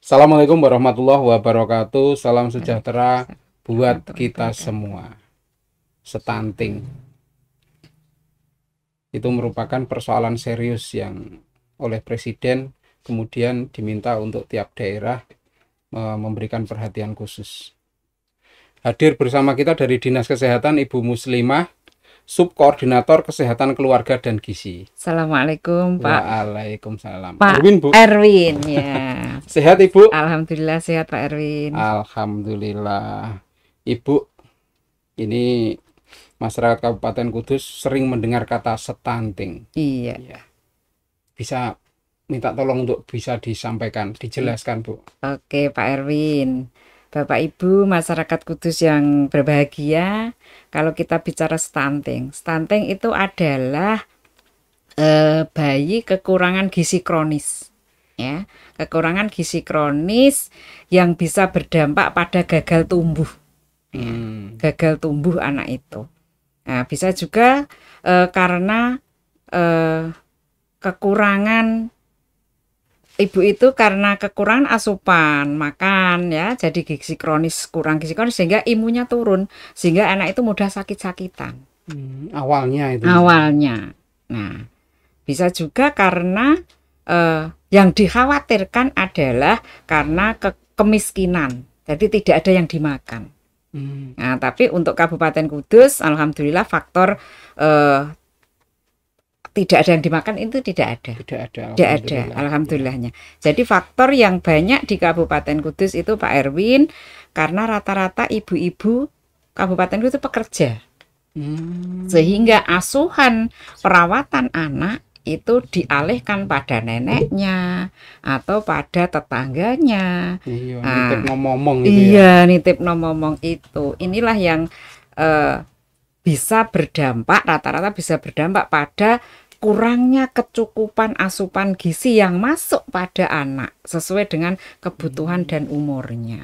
Assalamualaikum warahmatullahi wabarakatuh. Salam sejahtera buat Warahmatullahi kita wabarakatuh. semua. Stunting itu merupakan persoalan serius yang oleh Presiden kemudian diminta untuk tiap daerah memberikan perhatian khusus. Hadir bersama kita dari Dinas Kesehatan Ibu Muslimah, Subkoordinator Kesehatan Keluarga dan Gizi. Assalamualaikum Pak. Waalaikumsalam. Pak Erwin, Bu. Erwin, ya. Sehat Ibu? Alhamdulillah sehat Pak Erwin. Alhamdulillah. Ibu, ini masyarakat Kabupaten Kudus sering mendengar kata stunting. Iya. Ya. Bisa minta tolong untuk bisa disampaikan, dijelaskan, Bu. Oke Pak Erwin. Bapak Ibu masyarakat Kudus yang berbahagia, kalau kita bicara stunting itu adalah bayi kekurangan gizi kronis, ya, kekurangan gizi kronis yang bisa berdampak pada gagal tumbuh, ya, gagal tumbuh anak itu. Nah, bisa juga karena kekurangan ibu itu karena kekurangan asupan makan, ya, jadi kurang gizi kronis sehingga imunnya turun, sehingga anak itu mudah sakit-sakitan. Awalnya itu. Awalnya. Nah, bisa juga karena yang dikhawatirkan adalah karena kemiskinan, jadi tidak ada yang dimakan. Nah, tapi untuk Kabupaten Kudus, alhamdulillah faktor tidak ada yang dimakan itu tidak ada. Tidak ada, alhamdulillahnya. Jadi faktor yang banyak di Kabupaten Kudus itu Pak Erwin, karena rata-rata ibu-ibu Kabupaten Kudus pekerja. Sehingga asuhan perawatan anak itu dialihkan pada neneknya atau pada tetangganya. Iya, nitip ngomong itu ya. Iya, nitip ngomong itu. Inilah yang bisa berdampak, rata-rata bisa berdampak pada kurangnya kecukupan asupan gizi yang masuk pada anak sesuai dengan kebutuhan dan umurnya.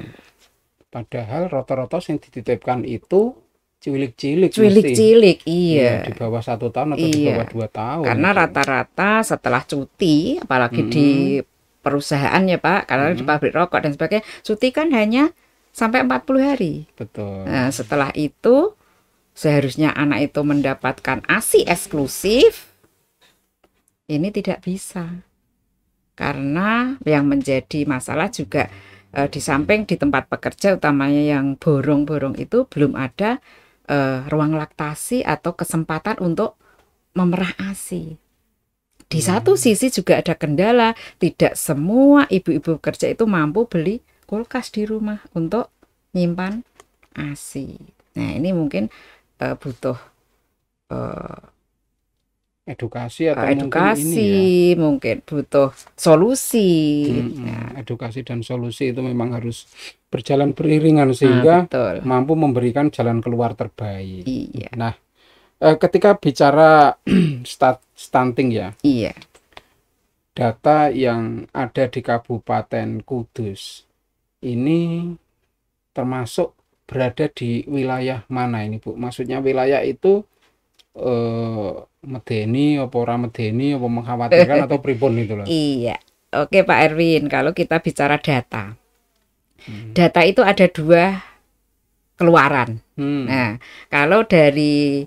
Padahal rata-rata yang dititipkan itu cilik-cilik, iya. Di bawah 1 tahun atau di bawah 2 tahun. Karena rata-rata setelah cuti, apalagi di perusahaan ya Pak, karena di pabrik rokok dan sebagainya, cuti kan hanya sampai 40 hari. Betul. Nah, setelah itu seharusnya anak itu mendapatkan ASI eksklusif. Ini tidak bisa. Karena yang menjadi masalah juga di samping di tempat pekerja utamanya yang borong-borong itu belum ada ruang laktasi atau kesempatan untuk memerah ASI. Di satu sisi juga ada kendala, tidak semua ibu-ibu kerja itu mampu beli kulkas di rumah untuk nyimpan ASI. Nah, ini mungkin butuh edukasi atau mungkin butuh solusi. Edukasi dan solusi itu memang harus berjalan beriringan sehingga mampu memberikan jalan keluar terbaik. Iya. Nah, ketika bicara stunting ya, iya, data yang ada di Kabupaten Kudus ini termasuk berada di wilayah mana ini, Bu? Maksudnya wilayah itu medeni apa ora medeni apa mengkhawatirkan atau pripun itu loh. Iya. Oke Pak Erwin, kalau kita bicara data. Data itu ada 2 keluaran. Nah, kalau dari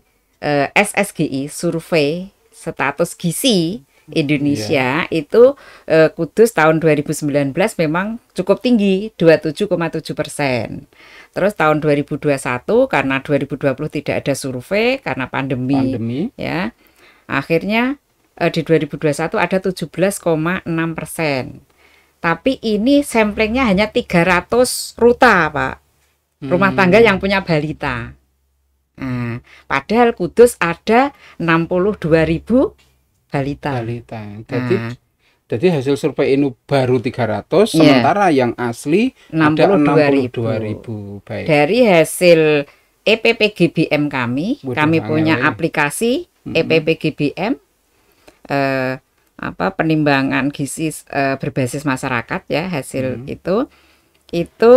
SSGI, survei status gizi Indonesia, itu Kudus tahun 2019 memang cukup tinggi, 27,7%. Terus tahun 2021 karena 2020 tidak ada survei karena pandemi. Ya. Akhirnya di 2021 ada 17,6%. Tapi ini samplingnya hanya 300 ruta, Pak. Rumah tangga yang punya balita. Nah, padahal Kudus ada 62.000 balita. Jadi hasil survei ini baru 300, sementara yang asli ada 62.000. Baik. Dari hasil EPPGBM kami punya aplikasi EPPGBM, penimbangan gizi berbasis masyarakat ya, hasil itu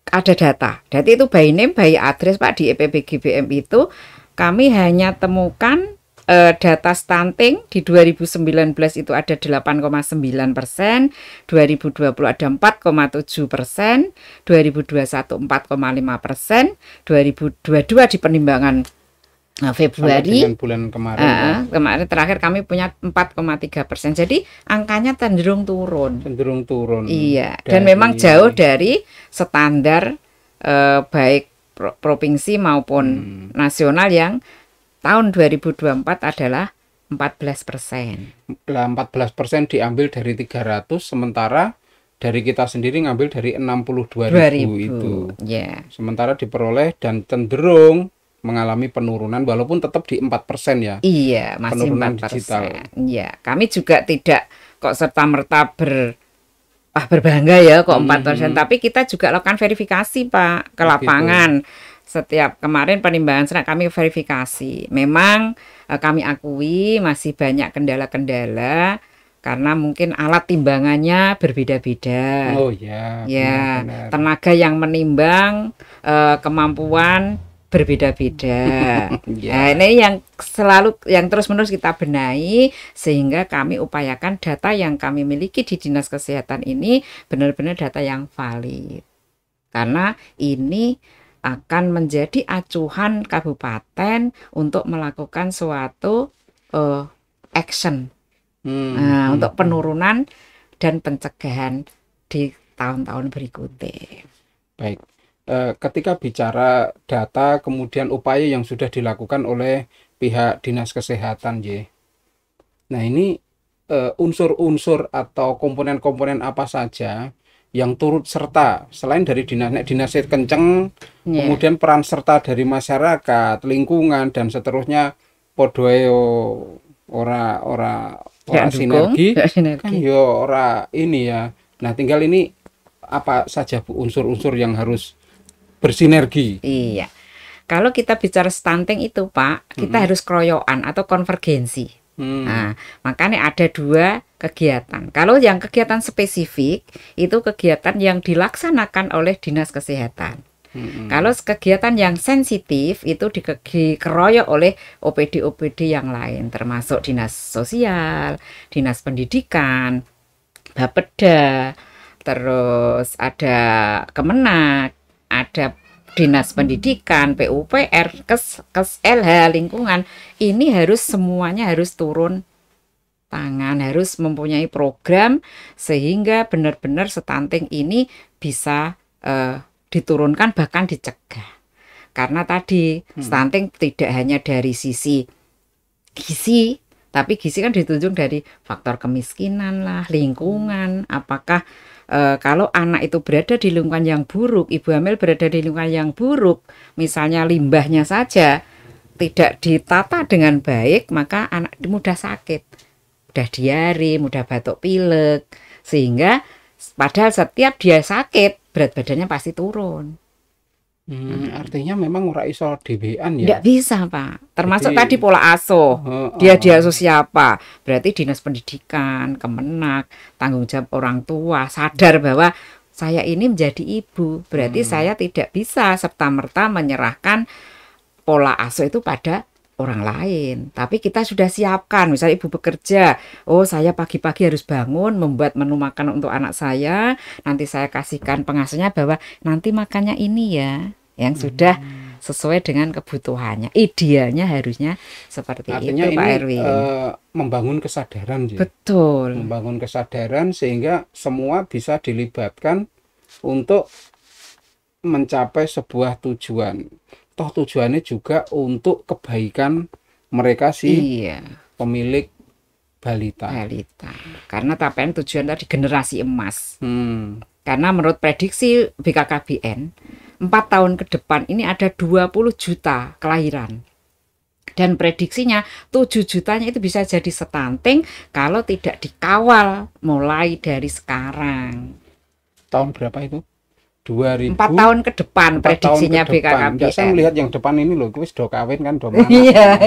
ada data. Jadi itu by name, by address Pak, di EPPGBM itu kami hanya temukan data stunting di 2019 itu ada 8,9%, 2020 ada 4,7%, 2021 4,5%, 2022 di penimbangan Februari dengan bulan kemarin kemarin terakhir kami punya 4,3%. Jadi angkanya cenderung turun. Iya, dan memang jauh dari standar baik provinsi maupun nasional yang tahun 2024 adalah 14%. Lah 14% diambil dari 300, sementara dari kita sendiri ngambil dari 62.000 itu. Ya. Sementara diperoleh dan cenderung mengalami penurunan walaupun tetap di 4% ya. Iya, masih penurunan 4%. digital. Iya, kami juga tidak kok serta-merta berbangga ya kok 4%, tapi kita juga lakukan verifikasi Pak ke lapangan. Setiap kemarin penimbangan serat kami verifikasi. Memang kami akui masih banyak kendala-kendala karena mungkin alat timbangannya berbeda-beda. Oh ya. Ya, benar. tenaga yang menimbang, kemampuan berbeda-beda. Nah, ini yang terus-menerus kita benahi sehingga kami upayakan data yang kami miliki di Dinas Kesehatan ini benar-benar data yang valid. Karena ini akan menjadi acuan kabupaten untuk melakukan suatu action untuk penurunan dan pencegahan di tahun-tahun berikutnya. Baik. Ketika bicara data kemudian upaya yang sudah dilakukan oleh pihak Dinas Kesehatan Nah ini unsur-unsur atau komponen-komponen apa saja yang turut serta selain dari dinas kenceng, kemudian peran serta dari masyarakat, lingkungan dan seterusnya podoyo ora sinergi kan yo ora ini ya. Nah tinggal ini apa saja Bu unsur-unsur yang harus bersinergi. Iya. Kalau kita bicara stunting itu Pak, kita harus keroyokan atau konvergensi. Nah, makanya ada 2 kegiatan. Kalau yang kegiatan spesifik itu kegiatan yang dilaksanakan oleh Dinas Kesehatan. Kalau kegiatan yang sensitif itu dikeroyok oleh OPD-OPD yang lain, termasuk Dinas Sosial, Dinas Pendidikan, Bapeda, terus ada Kemenak, ada Dinas Pendidikan, PUPR, LH, lingkungan. Ini semuanya harus turun tangan, harus mempunyai program sehingga benar-benar stunting ini bisa diturunkan bahkan dicegah. Karena tadi stunting tidak hanya dari sisi gizi, tapi gizi kan ditunjuk dari faktor kemiskinan lah, lingkungan, apakah kalau anak itu berada di lingkungan yang buruk, ibu hamil berada di lingkungan yang buruk, misalnya limbahnya saja tidak ditata dengan baik, maka anak mudah sakit, mudah diare, mudah batuk pilek, sehingga padahal setiap dia sakit berat badannya pasti turun. Artinya memang ora iso dhewean ya. Tidak bisa Pak. Termasuk tadi pola asuh. Dia asuh siapa? Berarti Dinas Pendidikan, Kemenak, tanggung jawab orang tua, sadar bahwa saya ini menjadi ibu. Berarti saya tidak bisa serta-merta menyerahkan pola asuh itu pada orang lain. Tapi kita sudah siapkan. Misalnya ibu bekerja, oh saya pagi-pagi harus bangun membuat menu makan untuk anak saya. Nanti saya kasihkan pengasuhnya bahwa nanti makannya ini ya, yang sudah sesuai dengan kebutuhannya. Idealnya harusnya seperti artinya itu Pak ini, Erwin. Membangun kesadaran Betul. Membangun kesadaran sehingga semua bisa dilibatkan untuk mencapai sebuah tujuan. Toh tujuannya juga untuk kebaikan mereka pemilik balita. Karena TPN tujuan tadi generasi emas. Karena menurut prediksi BKKBN 4 tahun ke depan ini ada 20 juta kelahiran. Dan prediksinya 7 jutanya itu bisa jadi stunting kalau tidak dikawal mulai dari sekarang. Tahun berapa itu? 2000 4 tahun ke depan prediksinya BKKBN. Saya melihat yang depan ini loh, wis do kawin kan, do mana. Iya.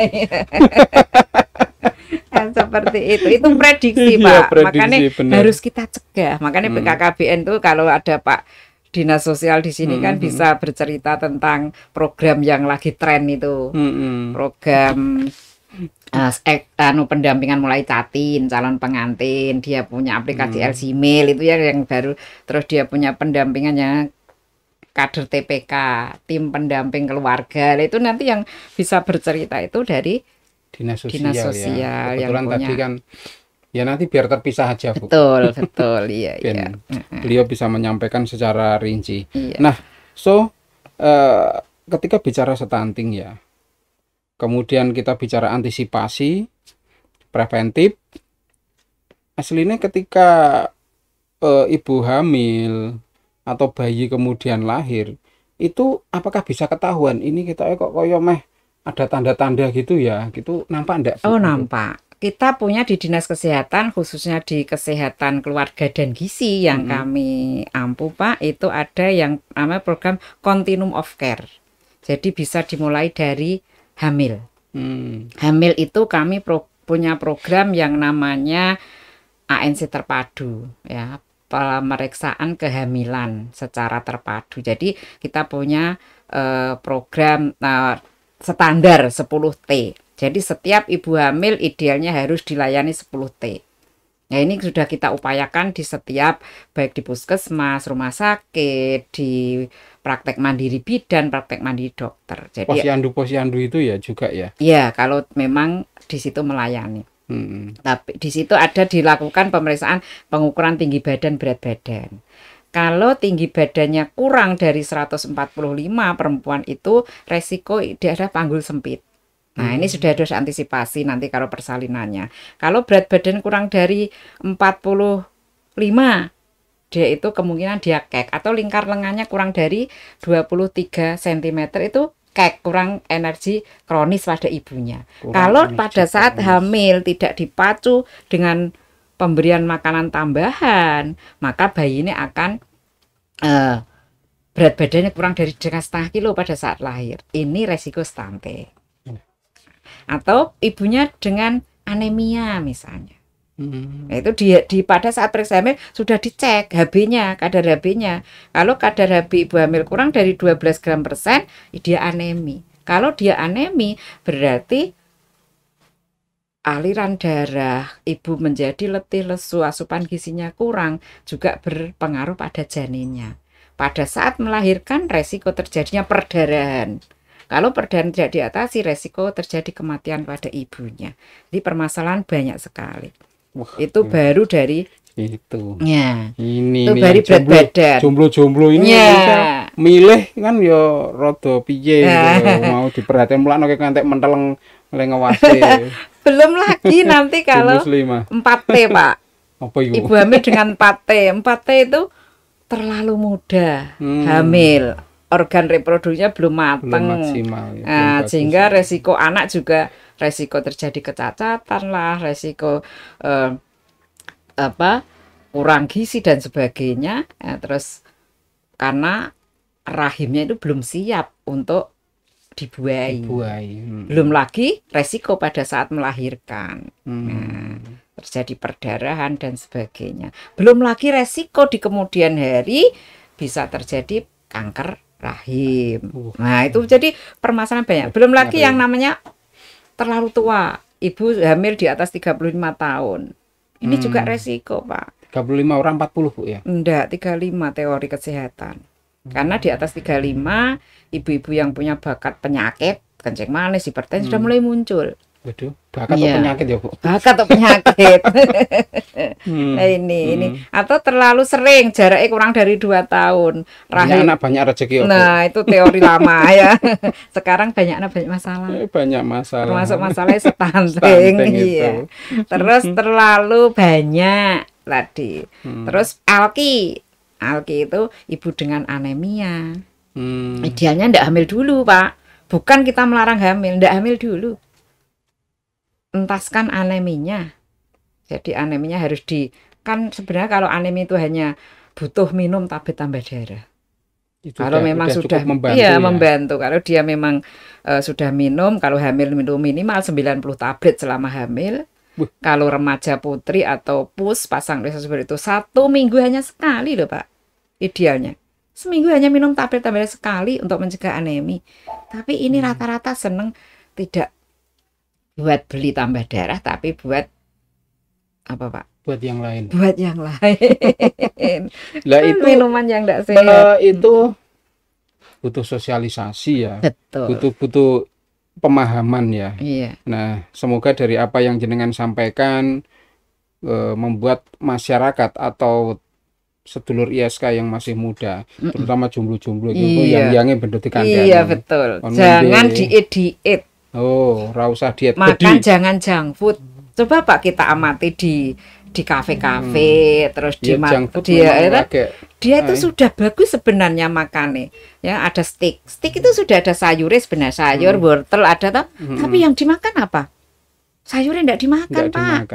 Kan seperti itu prediksi Pak. Makanya harus kita cegah. Makanya BKKBN tuh kalau ada Pak Dinas Sosial di sini kan bisa bercerita tentang program yang lagi tren itu. Program pendampingan mulai catin, calon pengantin, dia punya aplikasi Hmm. LC Mail itu ya yang baru, terus dia punya pendampingannya kader TPK, tim pendamping keluarga. Nah, itu nanti yang bisa bercerita itu dari Dinas dinas sosial ya. sosial yang Kebetulan tadi punya. kan ya nanti biar terpisah aja Bu. Betul, betul, iya, iya, Ben beliau bisa menyampaikan secara rinci. iya. Nah, ketika bicara stunting ya, kemudian kita bicara antisipasi, preventif, aslinya ketika ibu hamil atau bayi kemudian lahir, itu apakah bisa ketahuan ini kita kok koyo meh ada tanda-tanda gitu ya, gitu nampak enggak Bu? Oh, Itu? nampak. Kita punya di Dinas Kesehatan, khususnya di Kesehatan Keluarga dan Gizi yang Mm-mm. kami ampu, Pak, itu ada yang namanya program Continuum of Care. Jadi bisa dimulai dari hamil. Hmm. Hamil itu kami punya program yang namanya ANC terpadu, ya, pemeriksaan kehamilan secara terpadu. Jadi kita punya program standar 10T. Jadi setiap ibu hamil idealnya harus dilayani 10T. Nah, ini sudah kita upayakan di setiap, baik di puskesmas, rumah sakit, di praktek mandiri bidan, praktek mandiri dokter. Jadi Posyandu itu ya juga ya. ya, kalau memang di situ melayani. Hmm. Tapi di situ ada dilakukan pemeriksaan pengukuran tinggi badan, berat badan. Kalau tinggi badannya kurang dari 145 perempuan itu resiko dia ada panggul sempit. Nah, ini sudah harus antisipasi nanti kalau persalinannya. Kalau berat badan kurang dari 45, dia itu kemungkinan dia kek, atau lingkar lengannya kurang dari 23 cm itu kek, kurang energi kronis pada ibunya. Kurang Kalau energi pada saat kronis. hamil tidak dipacu dengan pemberian makanan tambahan, maka bayi ini akan berat badannya kurang dari 2,5 kilo pada saat lahir. Ini resiko stunting. Atau ibunya dengan anemia misalnya. Hmm. Nah, itu pada saat periksa hamil sudah dicek HB-nya, kadar HB-nya. Kalau kadar HB ibu hamil kurang dari 12 gram persen, dia anemi. Kalau dia anemi, berarti aliran darah ibu menjadi letih lesu, asupan gizinya kurang, juga berpengaruh pada janinnya. Pada saat melahirkan, resiko terjadinya perdarahan. Kalau perdarahan tidak diatasi, resiko terjadi kematian pada ibunya. Jadi permasalahan banyak sekali. Wah, Itu baru dari itu. ya. Ini Itu nih dari yang berat badan. jomblo-jomblo ini Ya. Indonesia milih kan ya rada piye gitu Ya. loh. Mau diperhatiin mulak nek ngantek menteleng oleh ngewase. Belum lagi nanti kalau Muslimah. 4T, Pak. Apa iku? Ibu hamil dengan 4T. 4T itu terlalu muda hamil. Organ reproduksinya belum matang. Belum maksimal ya, belum Nah, bagus. sehingga resiko anak juga resiko terjadi kecacatan lah, resiko kurang gizi dan sebagainya. Nah, terus karena rahimnya itu belum siap untuk dibuahi. Belum lagi resiko pada saat melahirkan. Nah, terjadi perdarahan dan sebagainya. Belum lagi resiko di kemudian hari bisa terjadi kanker rahim. Nah, itu jadi permasalahan banyak. Belum lagi yang namanya terlalu tua. Ibu hamil di atas 35 tahun. Ini juga resiko, Pak. 35 orang 40 Bu ya? Enggak, 35 teori kesehatan. Karena di atas 35, ibu-ibu yang punya bakat penyakit, kencing manis, hipertensi sudah mulai muncul. Waduh, bakat atau penyakit ya Bu? Bakat atau penyakit. Nah, ini. Atau terlalu sering, jaraknya kurang dari 2 tahun. Banyak anak banyak rezeki ya Bu? Nah, itu teori lama ya. Sekarang banyak anak banyak masalah. Banyak masalah. Termasuk masalahnya stunting. Stunting itu. Iya. Terus terlalu banyak tadi. Terus alki itu ibu dengan anemia. Idealnya ndak hamil dulu, Pak. Bukan kita melarang hamil, ndak hamil dulu. Entaskan aneminya. Jadi aneminya harus kan sebenarnya kalau anemi itu hanya butuh minum tablet tambah darah. Kalau memang sudah membantu, iya, membantu. Kalau dia memang sudah minum, kalau hamil minum minimal 90 tablet selama hamil. Kalau remaja putri atau pus pasang seperti itu 1 minggu hanya sekali loh, Pak. Idealnya seminggu hanya minum tablet tambah sekali untuk mencegah anemi. Tapi ini rata-rata seneng tidak buat beli tambah darah, tapi buat apa Pak? Buat yang lain. Buat yang lain. Lah itu Minuman yang tidak sehat. itu butuh sosialisasi ya. Betul. Butuh pemahaman ya. Iya. Nah, semoga dari apa yang jenengan sampaikan membuat masyarakat atau sedulur ISK yang masih muda, terutama jomblo-jomblo itu yang bentuk dikandani. Iya betul. Jangan diet-diet. Oh, ora usah diet. Makan jangan junk food. Coba Pak kita amati di kafe-kafe, terus di dia itu sudah bagus sebenarnya makannya. Ya, ada steak. Steak itu sudah ada sayurnya sebenarnya, sayur, wortel ada toh. Tapi yang dimakan apa? Sayurnya enggak dimakan, Pak.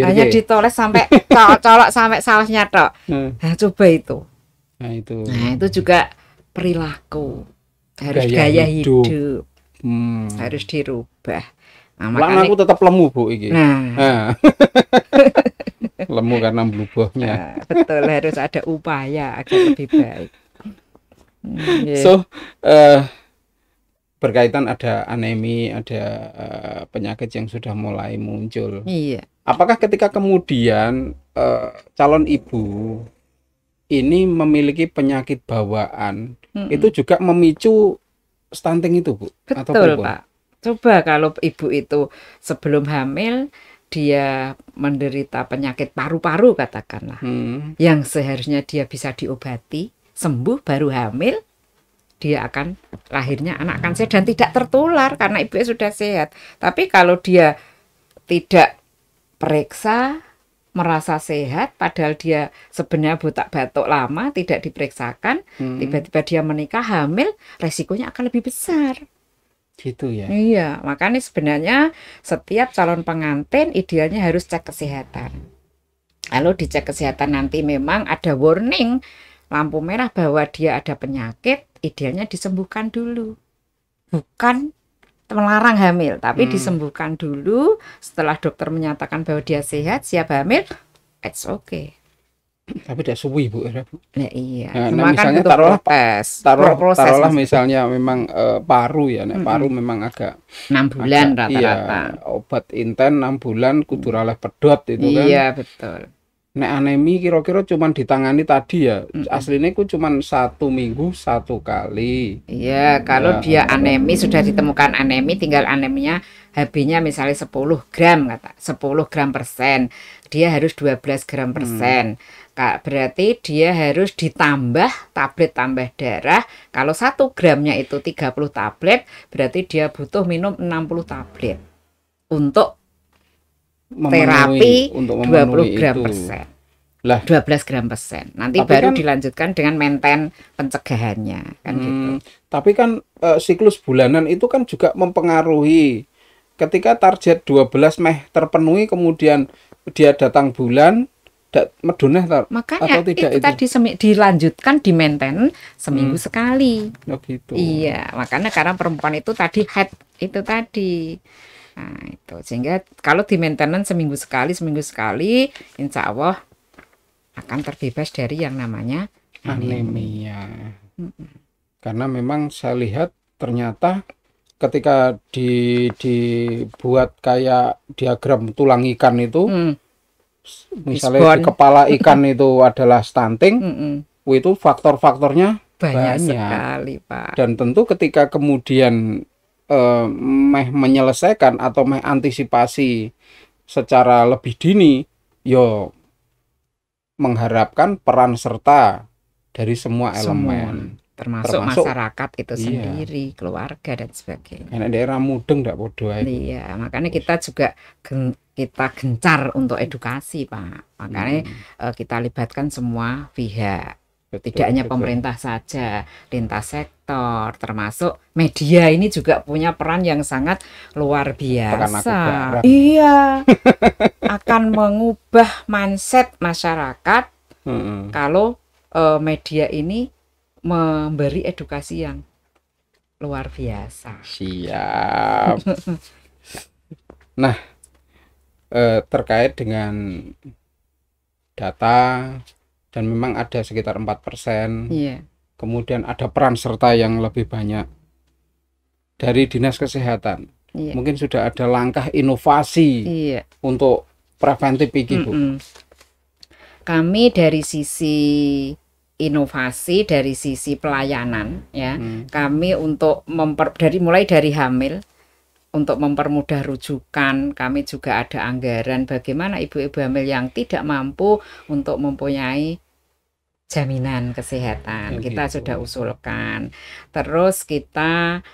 Hanya ditoles sampai colok sampai sausnya tok. Nah, coba itu. Nah, itu juga perilaku. Harus gaya hidup. Harus dirubah. Nah, makanya aku tetap lemu Bu iki. Nah. Lemu karena blubahnya. Betul, harus ada upaya agar lebih baik. So, berkaitan ada anemi, ada penyakit yang sudah mulai muncul. Iya. Apakah ketika kemudian calon ibu ini memiliki penyakit bawaan, itu juga memicu stunting itu, Bu? Betul, Pak. Coba kalau ibu itu sebelum hamil dia menderita penyakit paru-paru katakanlah, yang seharusnya dia bisa diobati, sembuh baru hamil, dia akan lahirnya anak akan sehat dan tidak tertular karena ibunya sudah sehat. Tapi kalau dia tidak periksa, merasa sehat, padahal dia sebenarnya botak batuk lama, tidak diperiksakan, tiba-tiba dia menikah hamil, resikonya akan lebih besar. Gitu ya. Iya, makanya sebenarnya setiap calon pengantin idealnya harus cek kesehatan. Kalau dicek kesehatan nanti memang ada warning lampu merah bahwa dia ada penyakit, idealnya disembuhkan dulu. Bukan melarang hamil, tapi disembuhkan dulu. Setelah dokter menyatakan bahwa dia sehat, siap hamil, it's okay. Tapi tidak suwi Bu. Nah, iya. Nah, misalnya taruhlah misalnya memang paru ya, paru memang agak 6 bulan rata-rata. Iya, obat inten 6 bulan kudu oleh pedot itu kan. Iya, betul. Nek anemi kira-kira cuman ditangani tadi ya, aslinya ku cuman 1 minggu 1 kali. Iya, kalau dia anemi sudah ditemukan anemi, tinggal aneminya HB-nya misalnya 10 gram kata, 10 gram persen, dia harus 12 gram persen. Berarti dia harus ditambah tablet tambah darah. Kalau 1 gramnya itu 30 tablet, berarti dia butuh minum 60 tablet untuk terapi 20 gram persen. Lah 12 gram persen. Nanti baru kan dilanjutkan dengan maintain pencegahannya kan gitu. Tapi kan siklus bulanan itu kan juga mempengaruhi. Ketika target 12 meh terpenuhi kemudian dia datang bulan meduneh makanya atau tidak itu tadi dilanjutkan di maintain seminggu sekali. Oh gitu. Iya, makanya karena perempuan itu tadi head itu tadi. Nah, itu sehingga kalau di maintenance seminggu sekali, insya Allah akan terbebas dari yang namanya anemia. Karena memang saya lihat ternyata ketika dibuat kayak diagram tulang ikan itu, misalnya di kepala ikan itu adalah stunting, itu faktor-faktornya banyak sekali, Pak. Dan tentu ketika kemudian menyelesaikan atau antisipasi secara lebih dini, yo mengharapkan peran serta dari semua elemen, termasuk masyarakat itu sendiri, keluarga dan sebagainya. Enak daerah mudeng ndak bodoh aja. Iya, makanya kita juga kita gencar untuk edukasi, Pak. Makanya kita libatkan semua pihak. Tidak hanya pemerintah saja, lintas sektor, termasuk media ini juga punya peran yang sangat luar biasa. Iya, akan mengubah mindset masyarakat kalau media ini memberi edukasi yang luar biasa. Siap. Nah, terkait dengan data dan memang ada sekitar 4%. Iya. Kemudian ada peran serta yang lebih banyak dari Dinas Kesehatan. Iya. Mungkin sudah ada langkah inovasi Iya. untuk preventif iki, Bu. Kami dari sisi inovasi, dari sisi pelayanan ya, kami untuk mulai dari hamil untuk mempermudah rujukan, kami juga ada anggaran bagaimana ibu-ibu hamil yang tidak mampu untuk mempunyai jaminan kesehatan. Kita sudah usulkan. Terus kita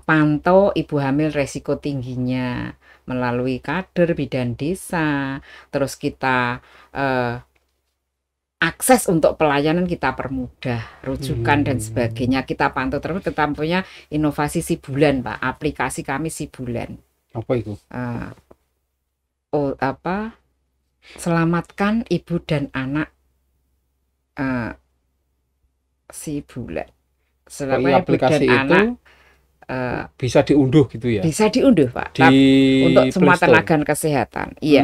pantau ibu hamil resiko tingginya melalui kader bidan desa. Terus kita akses untuk pelayanan kita permudah, rujukan dan sebagainya kita pantau terus. Kita punya inovasi Sibulan, Pak. Aplikasi kami Sibulan. Apa itu? Selamatkan ibu dan anak Sibulan. Selamatkan ibu dan anak bisa diunduh gitu ya? Bisa diunduh, Pak. Untuk semua tenaga kesehatan. Iya.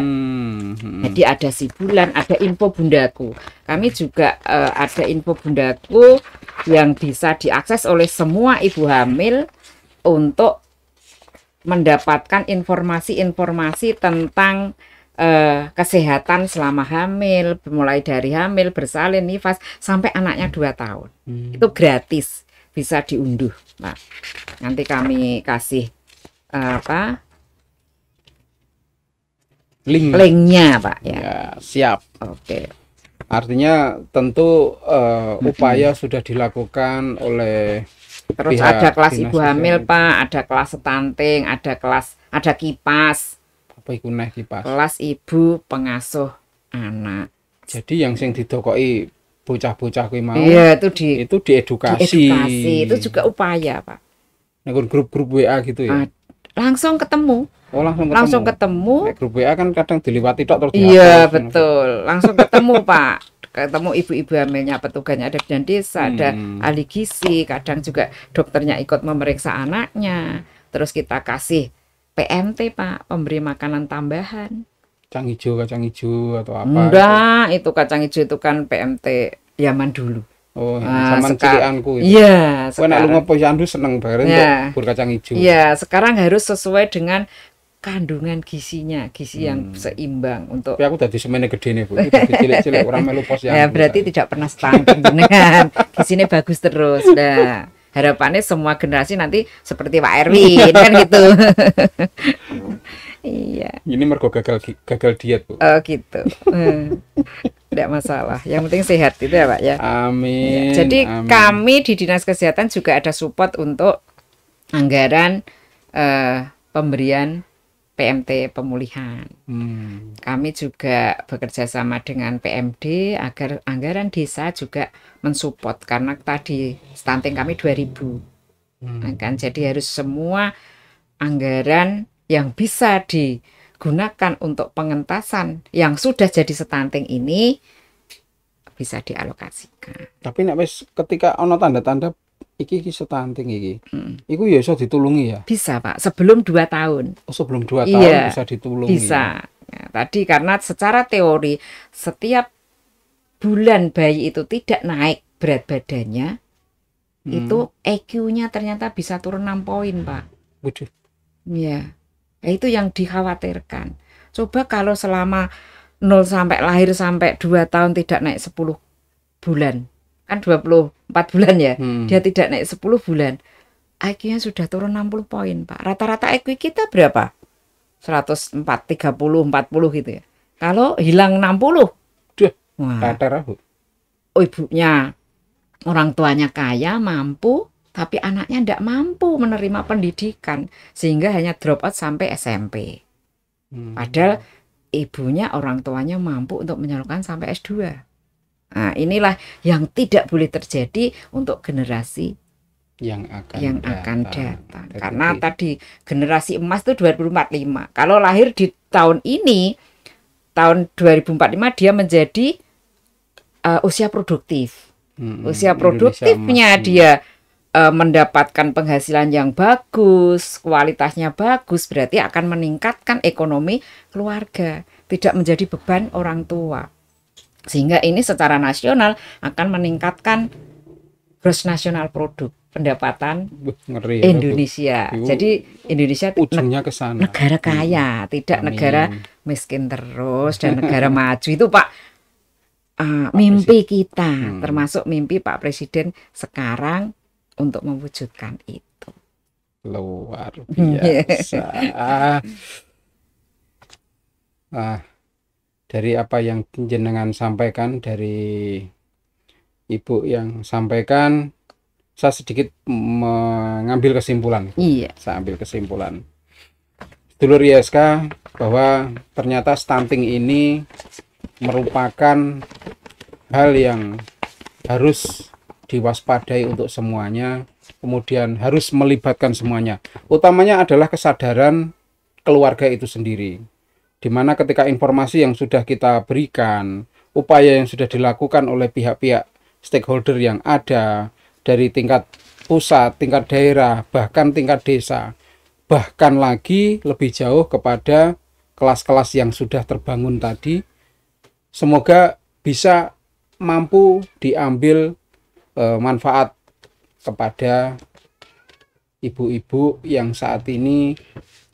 Jadi ada Sibulan, ada info bundaku. Kami juga ada info bundaku yang bisa diakses oleh semua ibu hamil untuk mendapatkan informasi-informasi tentang kesehatan selama hamil, mulai dari hamil, bersalin, nifas, sampai anaknya 2 tahun. Itu gratis. Bisa diunduh, Pak. Nanti kami kasih linknya, Pak ya. Ya, siap. Oke. Artinya tentu upaya sudah dilakukan oleh terus ada kelas ibu hamil, Pak, ada kelas stunting, ada kipas. Apa iku neh kipas? Kelas ibu pengasuh anak. Jadi yang sing didokoki bocah-bocah kuwi mau. Iya, itu diedukasi. Itu juga upaya, Pak. Nek grup-grup WA gitu ya. Langsung ketemu. Oh, langsung ketemu. Nek grup WA kan kadang diliwati tok terus dihapus. Iya, betul. Langsung ketemu, Pak. Ketemu ibu-ibu hamilnya, petugasnya ada bidan desa, ada ahli gizi, kadang juga dokternya ikut memeriksa anaknya. Terus kita kasih PMT, Pak, pemberi makanan tambahan. Kacang hijau atau apa? Enggak, itu kacang hijau itu kan PMT zaman dulu. Oh, zaman cilianku itu. Iya, sekarang. Lu posyandu seneng bareng untuk berkacang hijau. Iya, sekarang harus sesuai dengan kandungan gizinya, gizi yang seimbang untuk. Tapi aku tadi semene gedene, Bu. Dadi cilik-cilik orang melu posyandu. Ya, berarti tidak pernah stunting dengan gizinya bagus terus. Nah, harapannya semua generasi nanti seperti Pak Erwin kan gitu. Iya. Ini mergo gagal diet, Bu. Oh gitu. Tidak masalah. Yang penting sehat itu ya, Pak ya. Amin. Ya. Jadi kami di Dinas Kesehatan juga ada support untuk anggaran pemberian PMT pemulihan. Kami juga bekerja sama dengan PMD agar anggaran desa juga mensupport karena tadi stunting kami 2.000. Nah, kan jadi harus semua anggaran yang bisa digunakan untuk pengentasan yang sudah jadi stunting ini bisa dialokasikan. Tapi nek wis ketika ono tanda-tanda iki stunting iki, iku ya iso ditulungi ya? Bisa, Pak, sebelum 2 tahun. Oh, sebelum 2 tahun bisa ditulungi. Bisa. Ya, tadi karena secara teori setiap bulan bayi itu tidak naik berat badannya, itu EQ-nya ternyata bisa turun 6 poin, Pak. Waduh. Ya. Itu yang dikhawatirkan. Coba kalau selama 0 sampai lahir sampai 2 tahun tidak naik 10 bulan. Kan 24 bulan ya. Dia tidak naik 10 bulan. IQ-nya sudah turun 60 poin, Pak. Rata-rata IQ kita berapa? 104, 30, 40 gitu ya. Kalau hilang 60. Wah. Ibunya, orang tuanya kaya, mampu, tapi anaknya tidak mampu menerima pendidikan sehingga hanya drop out sampai SMP. Padahal ibunya, orang tuanya mampu untuk menyalurkan sampai S2. Nah, inilah yang tidak boleh terjadi untuk generasi yang akan datang. Karena tadi generasi emas itu 2045. Kalau lahir di tahun ini, tahun 2045 dia menjadi usia produktif. Usia produktifnya dia mendapatkan penghasilan yang bagus, kualitasnya bagus, berarti akan meningkatkan ekonomi keluarga, tidak menjadi beban orang tua. Sehingga ini secara nasional akan meningkatkan gross national product. pendapatan Ngeri ya, Bu. Indonesia. Ibu, Jadi Indonesia ujungnya ke sana. negara kaya, tidak Amin. negara miskin terus dan negara maju itu Pak. Pak Mimpi kita, Hmm. termasuk mimpi Pak Presiden sekarang untuk mewujudkan itu. Luar biasa. Dari apa yang jenengan sampaikan, dari Ibu yang sampaikan, saya sedikit mengambil kesimpulan. Iya, Saya ambil kesimpulan. Dulur ISK, bahwa ternyata stunting ini merupakan hal yang harus diwaspadai untuk semuanya, kemudian harus melibatkan semuanya. Utamanya adalah kesadaran keluarga itu sendiri, di mana ketika informasi yang sudah kita berikan, upaya yang sudah dilakukan oleh pihak-pihak stakeholder yang ada dari tingkat pusat, tingkat daerah, bahkan tingkat desa, bahkan lagi lebih jauh kepada kelas-kelas yang sudah terbangun tadi, semoga bisa mampu diambil manfaat kepada ibu-ibu yang saat ini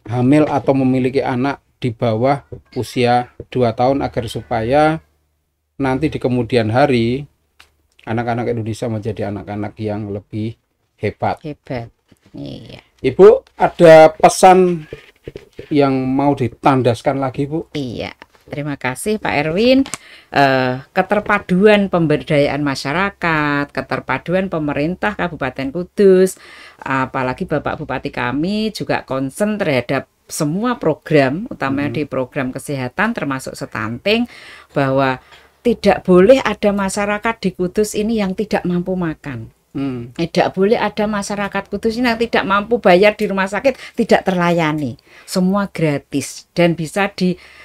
hamil atau memiliki anak di bawah usia 2 tahun, agar supaya nanti di kemudian hari anak-anak Indonesia menjadi anak-anak yang lebih hebat. hebat. Iya. Ibu, ada pesan yang mau ditandaskan lagi, Bu? Iya. Terima kasih Pak Erwin. Keterpaduan pemberdayaan masyarakat, keterpaduan pemerintah Kabupaten Kudus, apalagi Bapak Bupati kami juga concern terhadap semua program, utamanya di program kesehatan termasuk stunting, bahwa tidak boleh ada masyarakat di Kudus ini yang tidak mampu makan. Tidak boleh ada masyarakat Kudus ini yang tidak mampu bayar di rumah sakit, tidak terlayani. Semua gratis dan bisa diupayakan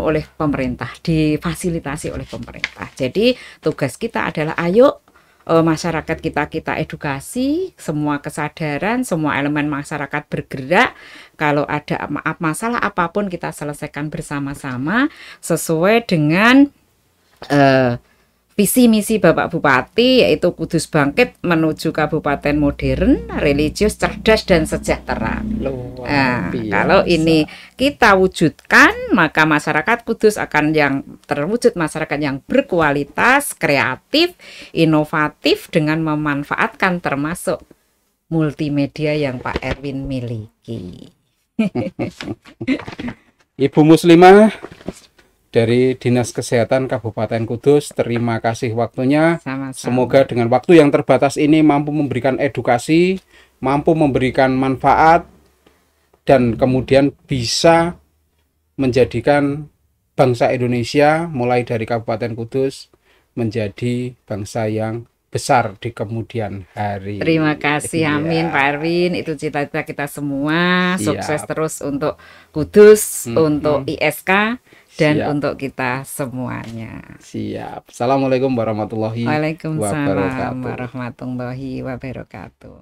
oleh pemerintah, difasilitasi oleh pemerintah. Jadi tugas kita adalah ayo masyarakat kita edukasi, semua kesadaran, semua elemen masyarakat bergerak. Kalau ada masalah apapun kita selesaikan bersama-sama sesuai dengan visi misi Bapak Bupati, yaitu Kudus bangkit menuju kabupaten modern, religius, cerdas dan sejahtera. Nah, kalau ini kita wujudkan, maka masyarakat Kudus akan yang terwujud masyarakat yang berkualitas, kreatif, inovatif dengan memanfaatkan termasuk multimedia yang Pak Erwin miliki. Ibu Muslimah dari Dinas Kesehatan Kabupaten Kudus, terima kasih waktunya. Sama-sama. Semoga dengan waktu yang terbatas ini mampu memberikan edukasi, mampu memberikan manfaat, dan kemudian bisa menjadikan bangsa Indonesia mulai dari Kabupaten Kudus menjadi bangsa yang besar di kemudian hari. Terima kasih, amin Iya. Pak Erwin. Itu cita-cita kita semua. Siap. Sukses terus untuk Kudus, untuk ISK, dan Siap. untuk kita semuanya. Siap. Assalamualaikum warahmatullahi Waalaikumsalam wabarakatuh. warahmatullahi wabarakatuh.